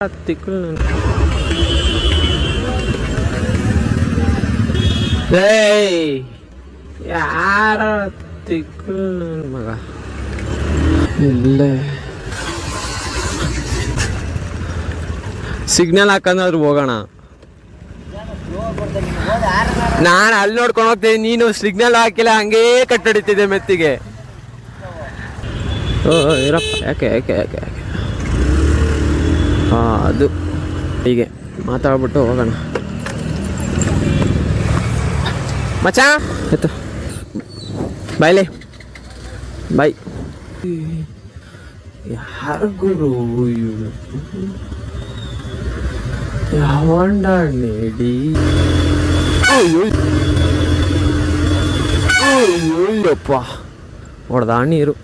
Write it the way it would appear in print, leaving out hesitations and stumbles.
ತಿಕ್ಕಳು ಯಾರ ತಿಕ್ಕಳು ನನ್ನ ಮಗ ಇಲ್ಲೇ ಸಿಗ್ನಲ್ ಹಾಕಂದ್ರೂ ಹೋಗೋಣ. ನಾನು ಅಲ್ಲಿ ನೋಡ್ಕೊಂಡು ಹೋಗ್ತೀನಿ, ನೀನು ಸಿಗ್ನಲ್ ಹಾಕಿಲ್ಲ ಹಂಗೇ ಕಟ್ಟಡಿತಿದ್ದೆ ಮೆತ್ತಿಗೆ. ಓ ಇರಪ್ಪ, ಯಾಕೆ ಯಾಕೆ ಯಾಕೆ ಯಾಕೆ ಹಾಂ ಅದು ಹೀಗೆ ಮಾತಾಡ್ಬಿಟ್ಟು ಹೋಗೋಣ. ಮಚ್ಚ ಆಯ್ತು, ಬಾಯ್ಲೆ ಬಾಯ್. ಯಾರಿಗೂ ಯಾವಂಡ ನೀಡಿ ಅಯ್ಯಪ್ಪ ಹೊಡೆದ ನೀರು.